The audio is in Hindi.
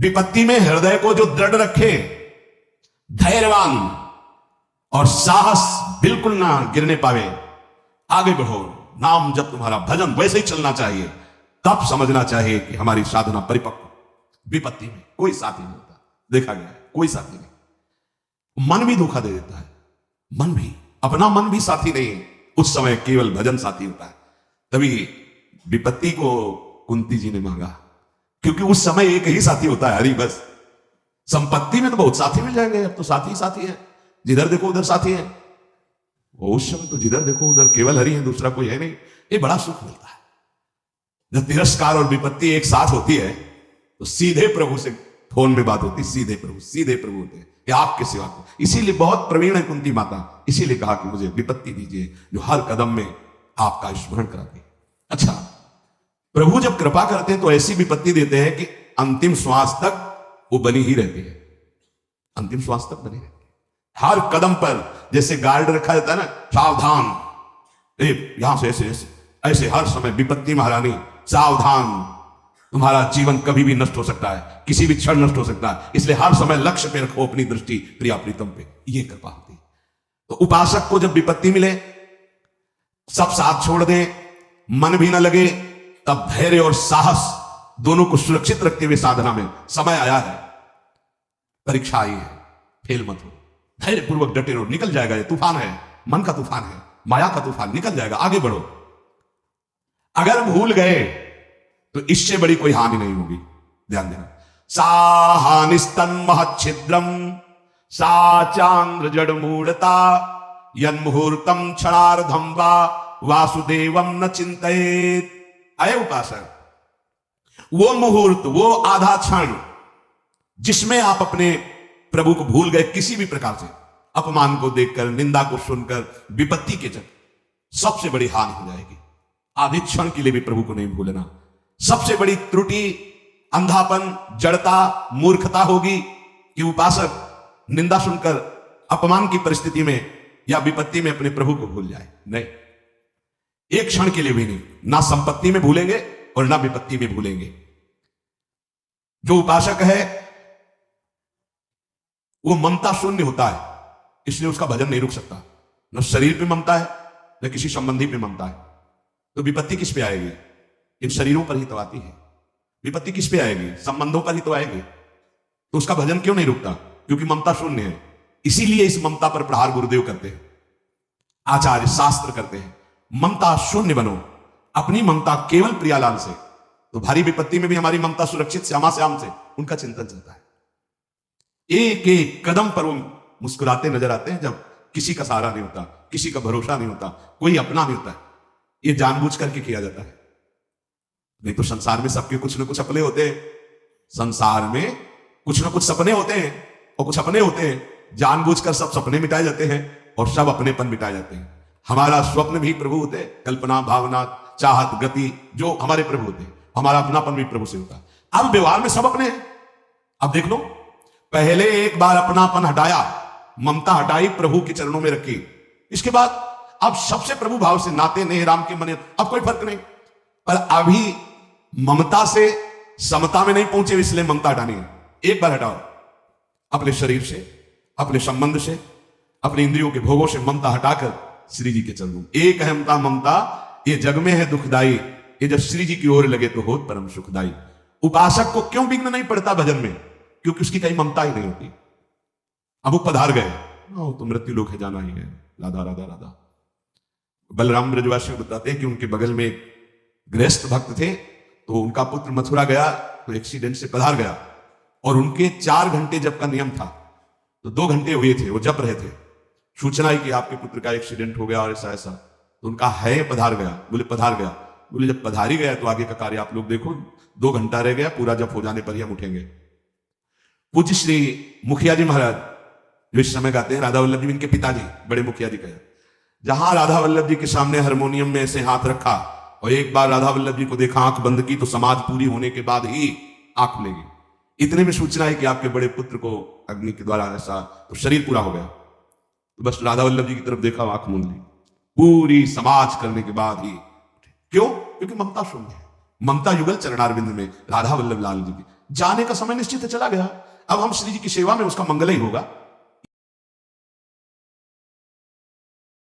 विपत्ति में हृदय को जो दृढ़ रखे, धैर्यवान और साहस बिल्कुल ना गिरने पावे, आगे बढ़ो, नाम जब तुम्हारा भजन वैसे ही चलना चाहिए, तब समझना चाहिए कि हमारी साधना परिपक्व। विपत्ति में कोई साथी नहीं होता, देखा गया है, कोई साथी नहीं। मन भी धोखा दे देता है, मन भी, अपना मन भी साथी नहीं है, उस समय केवल भजन साथी होता है। तभी विपत्ति को कुंती जी ने मांगा, क्योंकि उस समय एक ही साथी होता है, हरि बस। संपत्ति में तो बहुत साथी मिल जाएंगे, अब तो साथी साथी है, जिधर देखो उधर साथी है। उस समय तो जिधर देखो उधर केवल हरि है, दूसरा कोई है नहीं। ये बड़ा सुख मिलता है जब तिरस्कार और विपत्ति एक साथ होती है, तो सीधे प्रभु से फोन में बात होती, सीधे प्रभु होते हैं कि आपके सिवा को। इसीलिए बहुत प्रवीण है कुंती माता, इसीलिए कहा कि मुझे विपत्ति दीजिए जो हर कदम में आपका स्मरण कराती। अच्छा, प्रभु जब कृपा करते हैं तो ऐसी विपत्ति देते हैं कि अंतिम श्वास तक वो बनी ही रहती है, अंतिम श्वास तक बनी रहती है। हर कदम पर जैसे गार्ड रखा जाता है ना, सावधान, यहां से ऐसे ऐसे ऐसे, हर समय विपत्ति महारानी सावधान, तुम्हारा जीवन कभी भी नष्ट हो सकता है, किसी भी क्षण नष्ट हो सकता है, इसलिए हर समय लक्ष्य पे रखो अपनी दृष्टि, प्रिया प्रीतम पे। ये कृपा होती है। तो उपासक को जब विपत्ति मिले, सब साथ छोड़ दे, मन भी ना लगे, तब धैर्य और साहस दोनों को सुरक्षित रखते हुए साधना में समय आया है, परीक्षा आई है, फेल मत हो, धैर्य पूर्वक डटे रहो, निकल जाएगा। ये तूफान है, मन का तूफान है, माया का तूफान, निकल जाएगा, आगे बढ़ो। अगर भूल गए तो इससे बड़ी कोई हानि नहीं होगी, ध्यान देना। सा हानिस्तन महच्छिद्रम सा चांद्र जड़ मूढ़ता यन्मुहूर्तम क्षणार्धम वा वासुदेवम न चिंतयेत। अय उपासक, वो मुहूर्त, वो आधा क्षण जिसमें आप अपने प्रभु को भूल गए, किसी भी प्रकार से अपमान को देखकर, निंदा को सुनकर, विपत्ति के चक्कर, सबसे बड़ी हानि हो जाएगी। आधे क्षण के लिए भी प्रभु को नहीं भूलना। सबसे बड़ी त्रुटि, अंधापन, जड़ता, मूर्खता होगी कि उपासक निंदा सुनकर, अपमान की परिस्थिति में या विपत्ति में अपने प्रभु को भूल जाए। नहीं, एक क्षण के लिए भी नहीं, ना संपत्ति में भूलेंगे और ना विपत्ति में भूलेंगे। जो उपासक है वो ममता शून्य होता है, इसलिए उसका भजन नहीं रुक सकता। न शरीर पे ममता है, न किसी संबंधी पे ममता है। तो विपत्ति किस पे आएगी? इन शरीरों पर ही तो आती है। विपत्ति किस पे आएगी? संबंधों पर ही तो आएगी। तो उसका भजन क्यों नहीं रुकता? क्योंकि ममता शून्य है। इसीलिए इस ममता पर प्रहार गुरुदेव करते हैं, आचार्य शास्त्र करते हैं। ममता शून्य बनो, अपनी ममता केवल प्रियालाल से। तो भारी विपत्ति में भी हमारी ममता सुरक्षित श्यामा श्याम से, उनका चिंतन चलता है। एक एक कदम पर वो मुस्कुराते नजर आते हैं, जब किसी का सहारा नहीं होता, किसी का भरोसा नहीं होता, कोई अपना नहीं होता। ये जानबूझ करके किया जाता है। नहीं तो संसार में सबके कुछ ना कुछ अपने होते हैं, संसार में कुछ ना कुछ सपने होते हैं, और कुछ अपने होते हैं। जानबूझकर सब सपने मिटाए जाते हैं और सब अपनेपन मिटाए जाते हैं। हमारा स्वप्न भी प्रभु होते हैं, कल्पना, भावना, चाहत, गति, जो हमारे प्रभु होते हैं। हमारा अपनापन भी प्रभु से होता है। अब व्यवहार में सब अपने हैं। अब देख लो, पहले एक बार अपनापन हटाया, ममता हटाई, प्रभु के चरणों में रखी, इसके बाद अब सबसे प्रभु भाव से नाते नहीं, राम के मने, अब कोई फर्क नहीं। पर अभी ममता से समता में नहीं पहुंचे, इसलिए ममता हटानी है। एक बार हटाओ, अपने शरीर से, अपने संबंध से, अपने इंद्रियों के भोगों से ममता हटाकर श्री जी के चरणों। एक अहमता ममता ये जग में है दुखदाई, ये जब श्री जी की ओर लगे तो होत परम सुखदाई। उपासक को क्यों विघ्न नहीं पड़ता भजन में? क्योंकि उसकी कहीं ममता ही नहीं होती। अब वो पधार गए, तो मृत्यु लोक है, जाना ही है, राधा राधा राधा। बलराम ब्रजवासी बताते हैं कि उनके बगल में एक गृहस्थ भक्त थे, तो उनका पुत्र मथुरा गया तो एक्सीडेंट से पधार गया, और उनके 4 घंटे जब का नियम था, तो 2 घंटे हुए थे, वो जप रहे थे। सूचना है कि आपके पुत्र का एक्सीडेंट हो गया और ऐसा ऐसा। तो उनका है पधार गया, बोले पधार गया, बोले जब पधार ही गया तो आगे का कार्य आप लोग देखो, 2 घंटा रह गया, पूरा जप हो जाने पर ही हम उठेंगे। पूज्य श्री मुखिया जी महाराज जो इस समय गाते हैं, राधा वल्लभ जी इनके पिताजी, बड़े मुखिया जी कहे, जहां राधा वल्लभ जी के सामने हारमोनियम में ऐसे हाथ रखा और एक बार राधा वल्लभ जी को देखा, आंख बंद की, तो समाज पूरी होने के बाद ही आंख खुलेगी। इतने में सूचना है कि आपके बड़े पुत्र को अग्नि के द्वारा ऐसा, तो शरीर पूरा हो गया। तो बस राधा वल्लभ जी की तरफ देखा, आंख मूंद ली, पूरी समाज करने के बाद ही। क्यों? क्योंकि ममता शून्य है। ममता युगल चरणारविंद में राधा वल्लभ लाल जी की। जाने का समय निश्चित है, चला गया। अब हम श्री जी की सेवा में, उसका मंगल ही होगा।